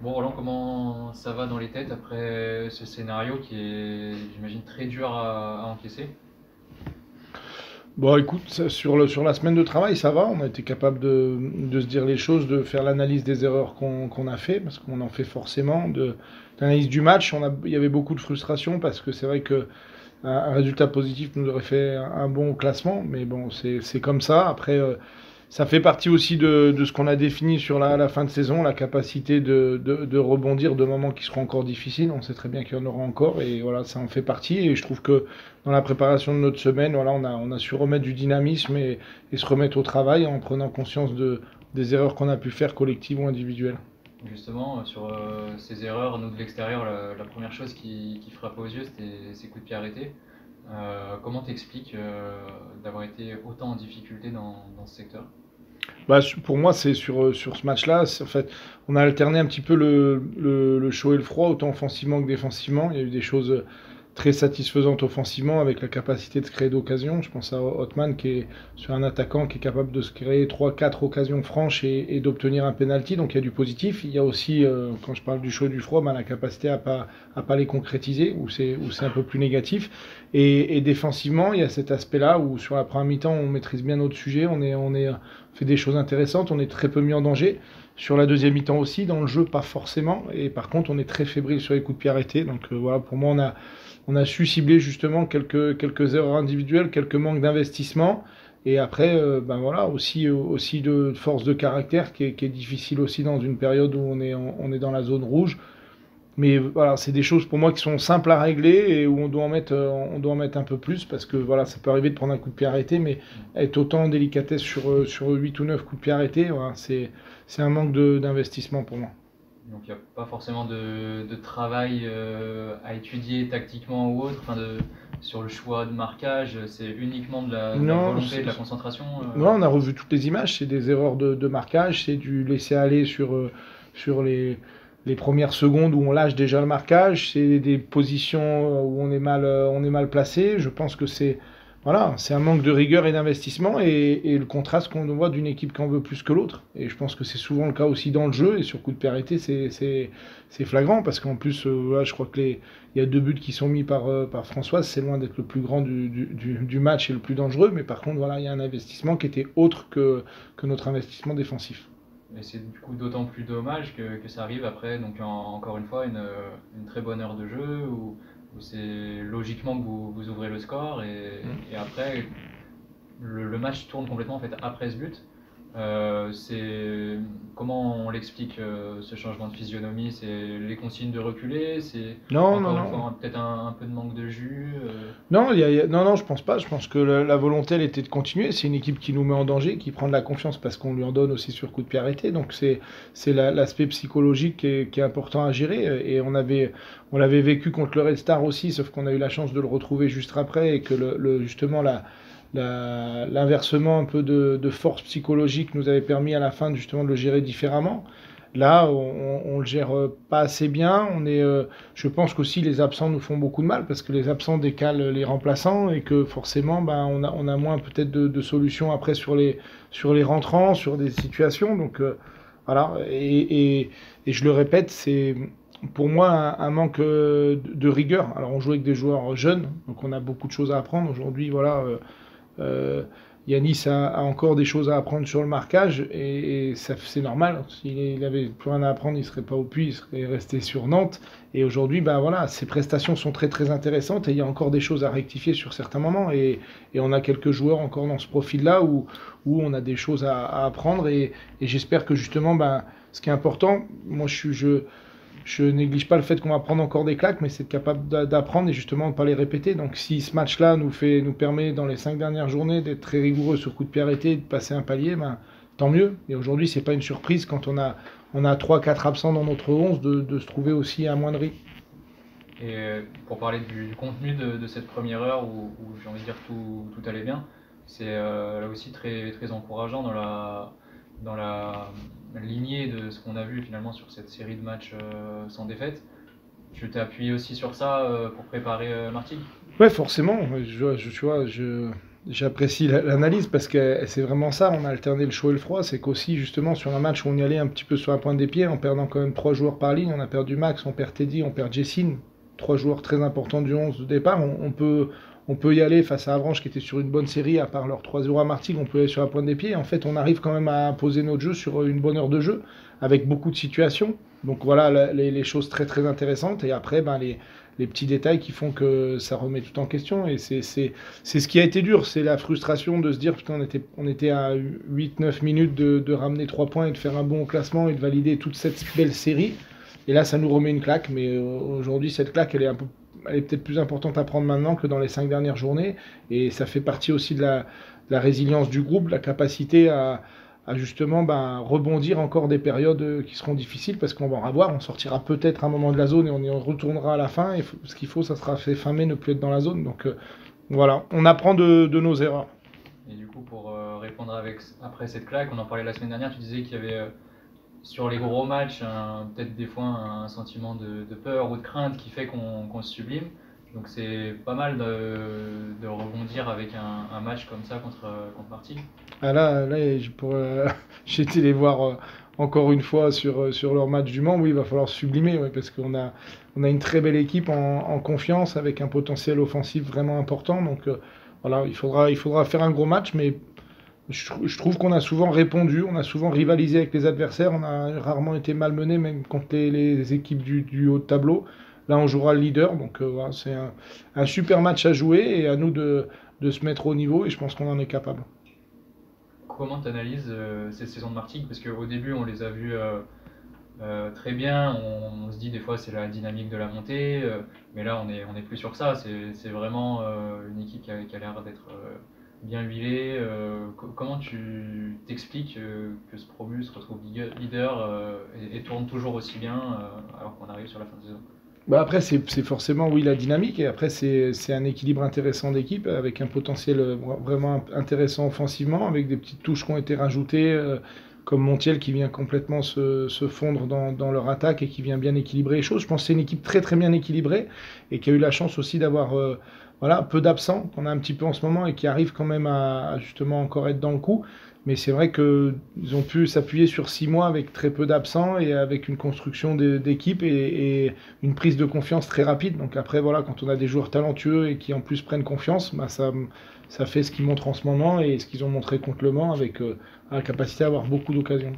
Bon, Roland, comment ça va dans les têtes après ce scénario qui est, j'imagine, très dur à encaisser? Bon, écoute, sur la semaine de travail, ça va. On a été capable de se dire les choses, de faire l'analyse des erreurs qu'on a fait, parce qu'on en fait forcément, l'analyse du match. Il y avait beaucoup de frustration, parce que c'est vrai que un résultat positif nous aurait fait un bon classement, mais bon, c'est comme ça. Après, ça fait partie aussi de ce qu'on a défini sur la fin de saison, la capacité de rebondir de moments qui seront encore difficiles. On sait très bien qu'il y en aura encore, et voilà, ça en fait partie. Et je trouve que dans la préparation de notre semaine, voilà, on a su remettre du dynamisme et se remettre au travail en prenant conscience des erreurs qu'on a pu faire collectives ou individuelles. Justement, sur ces erreurs, nous de l'extérieur, la première chose qui frappe aux yeux, c'était ces coups de pied arrêtés. Comment t'expliques d'avoir été autant en difficulté dans ce secteur? Bah, pour moi, c'est sur ce match-là. En fait, on a alterné un petit peu le chaud et le froid, autant offensivement que défensivement. Il y a eu des choses très satisfaisantes offensivement avec la capacité de se créer d'occasions. Je pense à Hotman qui est sur un attaquant qui est capable de se créer trois quatre occasions franches et d'obtenir un penalty. Donc il y a du positif. Il y a aussi, quand je parle du chaud et du froid, la capacité à pas les concrétiser, où c'est un peu plus négatif. Et défensivement, il y a cet aspect-là où sur la première mi-temps, on maîtrise bien notre sujet, on fait des choses intéressantes, on est très peu mis en danger. Sur la deuxième mi-temps aussi, dans le jeu, pas forcément. Et par contre, on est très fébrile sur les coups de pied arrêtés. Donc voilà, pour moi, on a su cibler justement quelques erreurs individuelles, quelques manques d'investissement. Et après, voilà, aussi de force de caractère qui est difficile aussi dans une période où on est dans la zone rouge. Mais voilà, c'est des choses pour moi qui sont simples à régler et où on doit en mettre un peu plus parce que voilà, ça peut arriver de prendre un coup de pied arrêté, mais être autant en délicatesse sur 8 ou 9 coups de pied arrêtés, voilà, c'est un manque d'investissement pour moi. Donc il n'y a pas forcément de travail à étudier tactiquement ou autre, sur le choix de marquage, c'est uniquement de la Non, volonté, de la concentration. non, on a revu toutes les images, c'est des erreurs de marquage, c'est du laisser aller sur les premières secondes où on lâche déjà le marquage, c'est des positions où on est mal placé. Je pense que voilà, c'est un manque de rigueur et d'investissement et le contraste qu'on voit d'une équipe qui en veut plus que l'autre. Et je pense que c'est souvent le cas aussi dans le jeu et sur coup de pied arrêté, c'est flagrant parce qu'en plus, voilà, je crois il y a deux buts qui sont mis par Françoise, c'est loin d'être le plus grand du match et le plus dangereux, mais par contre, voilà, il y a un investissement qui était autre que notre investissement défensif. Et c'est du coup d'autant plus dommage que ça arrive après, donc encore une fois, une très bonne heure de jeu où c'est logiquement que vous ouvrez le score et après le match tourne complètement en fait après ce but. C'est comment on l'explique ce changement de physionomie? C'est les consignes de reculer, c'est Non, non, encore une non. fois peut-être un peu de manque de jus. Non, non, non, je pense pas. Je pense que la volonté, elle était de continuer. C'est une équipe qui nous met en danger, qui prend de la confiance parce qu'on lui en donne aussi sur coup de pied arrêté. Donc c'est l'aspect psychologique qui est important à gérer. Et on l'avait vécu contre le Red Star aussi, sauf qu'on a eu la chance de le retrouver juste après et que justement l'inversement un peu de force psychologique nous avait permis à la fin justement de le gérer différemment. Là, on le gère pas assez bien. Je pense qu'aussi les absents nous font beaucoup de mal parce que les absents décalent les remplaçants et que forcément, on a moins peut-être de solutions après sur les rentrants, sur des situations. Donc voilà. Et je le répète, c'est pour moi un manque de rigueur. Alors on joue avec des joueurs jeunes, donc on a beaucoup de choses à apprendre aujourd'hui. Voilà. Euh, Yanis a encore des choses à apprendre sur le marquage et ça, c'est normal. S'il avait plus rien à apprendre, il serait pas au puits, il serait resté sur Nantes. Et aujourd'hui, voilà, ses prestations sont très très intéressantes et il y a encore des choses à rectifier sur certains moments. Et on a quelques joueurs encore dans ce profil-là où on a des choses à apprendre et j'espère que justement, ce qui est important, moi je néglige pas le fait qu'on va prendre encore des claques, mais c'est capable d'apprendre et justement de ne pas les répéter. Donc si ce match-là nous permet dans les 5 dernières journées d'être très rigoureux sur coup de pied arrêté et de passer un palier, tant mieux. Et aujourd'hui, c'est pas une surprise quand on a 3-4 absents dans notre 11 de se trouver aussi amoindri. Et pour parler du contenu de cette première heure où j'ai envie de dire tout allait bien, c'est là aussi très, très encourageant dans la lignée de ce qu'on a vu finalement sur cette série de matchs sans défaite. Tu t'es appuyé aussi sur ça pour préparer Martigues? Ouais, forcément. Tu vois, J'apprécie l'analyse parce que c'est vraiment ça, on a alterné le chaud et le froid. C'est qu'aussi, justement, sur un match où on y allait un petit peu sur la pointe des pieds, en perdant quand même 3 joueurs par ligne, on a perdu Max, on perd Teddy, on perd Jessine, 3 joueurs très importants du 11 de départ. On peut y aller face à Avranches qui était sur une bonne série, à part leurs 3-0 à Martigues, on peut aller sur la pointe des pieds. En fait, on arrive quand même à poser notre jeu sur une bonne heure de jeu, avec beaucoup de situations. Donc voilà les choses très très intéressantes. Et après, ben, les petits détails qui font que ça remet tout en question. Et c'est ce qui a été dur, c'est la frustration de se dire, putain, on était à 8-9 minutes de ramener 3 points et de faire un bon classement et de valider toute cette belle série. Et là, ça nous remet une claque. Mais aujourd'hui, cette claque, elle est peut-être plus importante à prendre maintenant que dans les 5 dernières journées. Et ça fait partie aussi de la résilience du groupe, la capacité à justement rebondir encore des périodes qui seront difficiles parce qu'on va en avoir. On sortira peut-être un moment de la zone et on y retournera à la fin. Et ce qu'il faut, ça sera fait fin mai, ne plus être dans la zone. Donc voilà, on apprend de nos erreurs. Et du coup, pour répondre après cette claque, on en parlait la semaine dernière, tu disais qu'il y avait sur les gros matchs peut-être des fois un sentiment de peur ou de crainte qui fait qu'on se sublime. Donc c'est pas mal de rebondir avec un match comme ça contre Martigues. Ah là j'ai été les voir encore une fois sur leur match du Mans. Oui, il va falloir sublimer, ouais, parce qu'on a une très belle équipe en confiance avec un potentiel offensif vraiment important. Donc voilà, il faudra faire un gros match, mais je trouve qu'on a souvent répondu, on a souvent rivalisé avec les adversaires, on a rarement été malmené, même contre les équipes du haut de tableau. Là, on jouera le leader, donc voilà, c'est un super match à jouer et à nous de se mettre au niveau, et je pense qu'on en est capable. Comment tu analyses cette saison de Martigues? Parce qu'au début, on les a vus très bien. On se dit des fois c'est la dynamique de la montée, mais là on est plus sur ça. C'est vraiment une équipe qui a l'air d'être bien huilée. Comment tu t'expliques que ce promu se retrouve leader et tourne toujours aussi bien alors qu'on arrive sur la fin de saison? Bah après, c'est forcément, oui, la dynamique, et après, c'est un équilibre intéressant d'équipe, avec un potentiel vraiment intéressant offensivement, avec des petites touches qui ont été rajoutées, comme Montiel qui vient complètement se fondre dans leur attaque et qui vient bien équilibrer les choses. Je pense que c'est une équipe très très bien équilibrée, et qui a eu la chance aussi d'avoir voilà, peu d'absents, qu'on a un petit peu en ce moment, et qui arrivent quand même à justement encore être dans le coup. Mais c'est vrai qu'ils ont pu s'appuyer sur 6 mois avec très peu d'absents et avec une construction d'équipe et une prise de confiance très rapide. Donc après, voilà, quand on a des joueurs talentueux et qui en plus prennent confiance, bah ça fait ce qu'ils montrent en ce moment et ce qu'ils ont montré contre Le Mans, avec la capacité à avoir beaucoup d'occasions.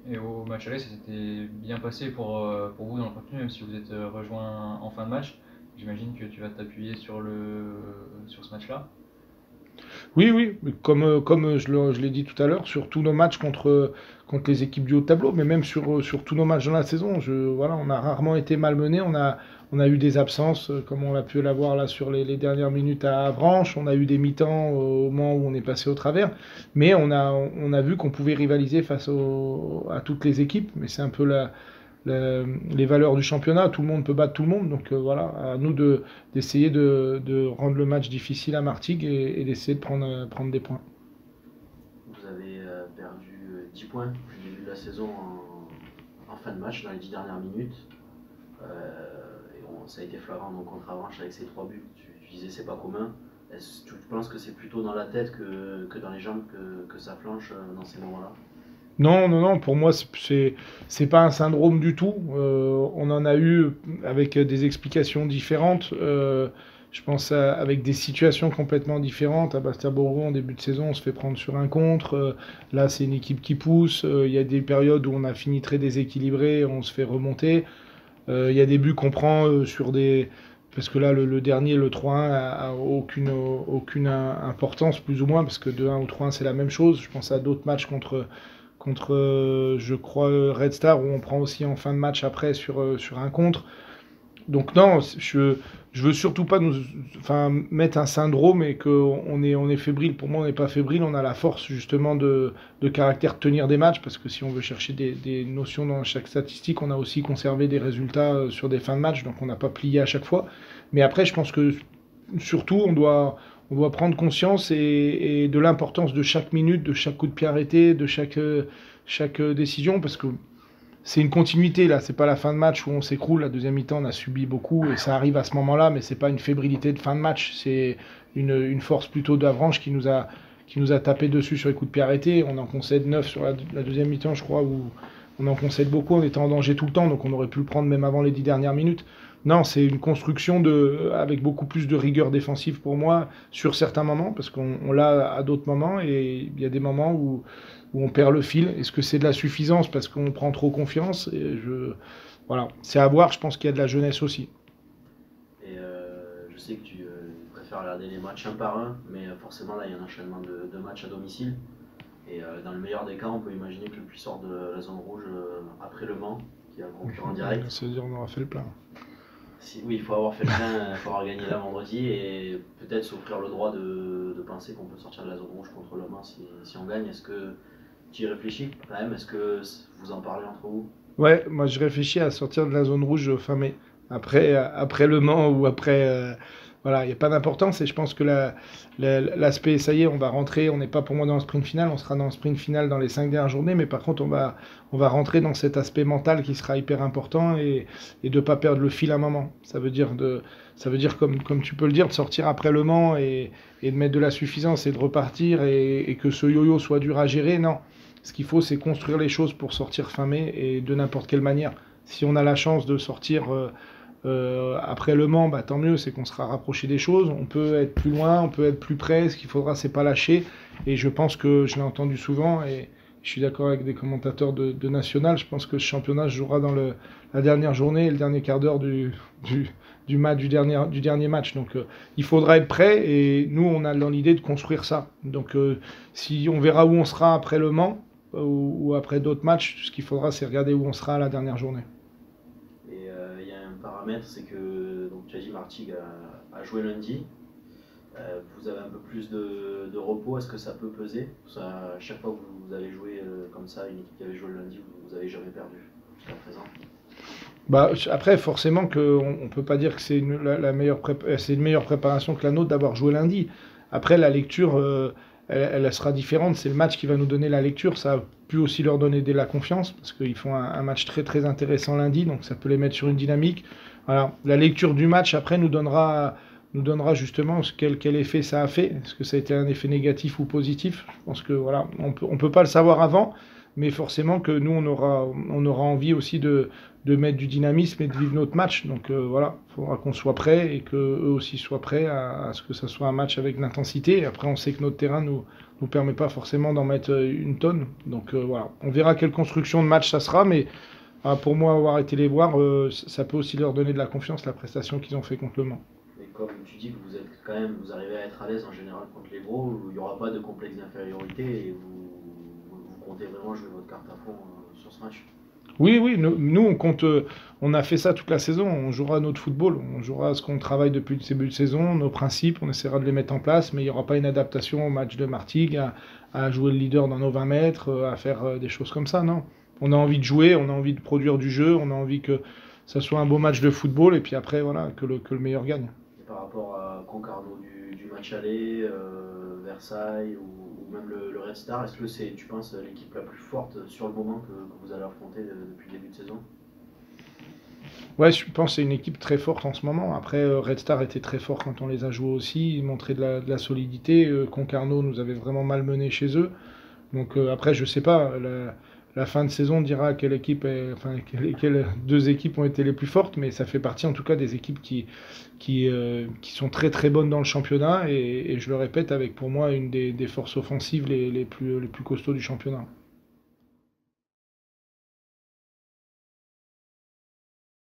Et au match aller, ça s'était bien passé pour vous dans le contenu, même si vous êtes rejoint en fin de match. J'imagine que tu vas t'appuyer sur ce match-là. Oui, oui, mais comme je l'ai dit tout à l'heure, sur tous nos matchs contre les équipes du haut de tableau, mais même sur tous nos matchs dans la saison, voilà, on a rarement été malmenés. On a eu des absences, comme on a pu l'avoir là sur les dernières minutes à Avranches. On a eu des mi-temps au moment où on est passé au travers. Mais on a vu qu'on pouvait rivaliser face à toutes les équipes. Mais c'est un peu les valeurs du championnat. Tout le monde peut battre tout le monde. Donc voilà, à nous d'essayer de rendre le match difficile à Martigues et d'essayer de prendre des points. Vous avez perdu 10 points depuis le début de la saison en fin de match, dans les 10 dernières minutes. Ça a été flagrant donc, contre Avranches avec ces 3 buts. Tu disais c'est pas commun. Est-ce que tu penses que c'est plutôt dans la tête que dans les jambes que ça flanche dans ces moments-là? Non, non, non, pour moi, c'est pas un syndrome du tout. On en a eu avec des explications différentes. Je pense avec des situations complètement différentes. À Bastia-Borgo, en début de saison, on se fait prendre sur un contre. Là, c'est une équipe qui pousse. Il y a des périodes où on a fini très déséquilibré, on se fait remonter. Il y a des buts qu'on prend sur des... Parce que là, le dernier, le 3-1, a aucune importance, plus ou moins, parce que 2-1 ou 3-1, c'est la même chose. Je pense à d'autres matchs contre je crois, Red Star, où on prend aussi en fin de match après sur un contre. Donc non, je veux surtout pas mettre un syndrome et qu'on est fébrile. Pour moi, on n'est pas fébrile, on a la force justement de caractère de tenir des matchs, parce que si on veut chercher des notions dans chaque statistique, on a aussi conservé des résultats sur des fins de match, donc on n'a pas plié à chaque fois. Mais après, je pense que surtout, on doit prendre conscience et de l'importance de chaque minute, de chaque coup de pied arrêté, de chaque décision, parce que c'est une continuité là, c'est pas la fin de match où on s'écroule. La deuxième mi-temps, on a subi beaucoup et ça arrive à ce moment-là, mais c'est pas une fébrilité de fin de match. Il une force plutôt d'Avranches qui nous a tapé dessus sur les coups de pied arrêtés. On en concède 9 sur la deuxième mi-temps, je crois, où on en concède beaucoup, on était en danger tout le temps, donc on aurait pu le prendre même avant les 10 dernières minutes. Non, c'est une construction avec beaucoup plus de rigueur défensive pour moi sur certains moments, parce qu'on l'a à d'autres moments, et il y a des moments où on perd le fil. Est-ce que c'est de la suffisance parce qu'on prend trop confiance? Voilà, c'est à voir, je pense qu'il y a de la jeunesse aussi. Et je sais que tu préfères regarder les matchs un par un, mais forcément là il y a un enchaînement de matchs à domicile. Et dans le meilleur des cas, on peut imaginer que le puits sort de la zone rouge après Le Mans, qui est un concurrent direct. C'est-à-dire on aura fait le plein. Oui, il faut avoir fait le plein, il faut avoir gagné là vendredi et peut-être s'offrir le droit de penser qu'on peut sortir de la zone rouge contre Le Mans si on gagne. Est-ce que tu y réfléchis quand même? Est-ce que vous en parlez entre vous? Ouais, moi je réfléchis à sortir de la zone rouge fin mai. Après Le Mans ou après. Voilà, il n'y a pas d'importance et je pense que l'aspect, ça y est, on va rentrer, on n'est pas pour moi dans le sprint final, on sera dans le sprint final dans les 5 dernières journées, mais par contre on va rentrer dans cet aspect mental qui sera hyper important et de ne pas perdre le fil à un moment. Ça veut dire comme tu peux le dire, de sortir après Le Mans et de mettre de la suffisance et de repartir et que ce yo-yo soit dur à gérer, non. Ce qu'il faut, c'est construire les choses pour sortir fin mai et de n'importe quelle manière. Si on a la chance de sortir après Le Mans, bah, tant mieux, c'est qu'on sera rapproché des choses. On peut être plus loin, on peut être plus près. Ce qu'il faudra, c'est pas lâcher. Et je pense que je l'ai entendu souvent et je suis d'accord avec des commentateurs de National. Je pense que ce championnat se jouera dans la dernière journée et le dernier quart d'heure du dernier match. Donc il faudra être prêt et nous, on a dans l'idée de construire ça. Donc si on verra où on sera après Le Mans ou après d'autres matchs, ce qu'il faudra, c'est regarder où on sera à la dernière journée. Et il y a un paramètre, c'est que donc, tu as dit Martigues a joué lundi. Vous avez un peu plus de repos, est-ce que ça peut peser? À chaque fois que vous avez joué comme ça, une équipe qui avait joué le lundi, vous n'avez jamais perdu jusqu'à présent? Bah, après, forcément, on ne peut pas dire que c'est une meilleure préparation que la nôtre d'avoir joué lundi. Après, la lecture, elle sera différente. C'est le match qui va nous donner la lecture. Ça a pu aussi leur donner de la confiance parce qu'ils font un match très très intéressant lundi, donc ça peut les mettre sur une dynamique. Voilà. La lecture du match, après, nous donnera justement quel effet ça a fait. Est-ce que ça a été un effet négatif ou positif? Je pense que voilà, on peut pas le savoir avant, mais forcément que nous, on aura envie aussi de mettre du dynamisme et de vivre notre match. Donc voilà, il faudra qu'on soit prêts et qu'eux aussi soient prêts à ce que ça soit un match avec de l'intensité. Et après, on sait que notre terrain nous permet pas forcément d'en mettre une tonne. Donc voilà, on verra quelle construction de match ça sera, mais pour moi, avoir été les voir, ça peut aussi leur donner de la confiance, la prestation qu'ils ont fait contre Le Mans. Et comme tu dis que vous arrivez à être à l'aise en général contre les gros, il n'y aura pas de complexe d'infériorité et vous comptez vraiment jouer votre carte à fond sur ce match. Oui, nous on compte, on a fait ça toute la saison, on jouera notre football, on jouera ce qu'on travaille depuis le début de saison, nos principes, on essaiera de les mettre en place, mais il n'y aura pas une adaptation au match de Martigues, à jouer le leader dans nos 20 mètres, à faire des choses comme ça, non. On a envie de jouer, on a envie de produire du jeu, on a envie que ça soit un beau match de football, et puis après, voilà, que le meilleur gagne. Et par rapport à Concarneau du match aller, Versailles ou même le Red Star, est-ce que c'est, tu penses, l'équipe la plus forte sur le moment que vous allez affronter depuis le début de saison? Ouais, je pense que c'est une équipe très forte en ce moment. Après, Red Star était très fort quand on les a joués aussi, ils montraient de la solidité. Concarneau nous avait vraiment malmenés chez eux. Donc après, je sais pas, la fin de saison dira quelles deux équipes ont été les plus fortes, mais ça fait partie en tout cas des équipes qui sont très très bonnes dans le championnat et je le répète avec pour moi une des forces offensives les plus costauds du championnat.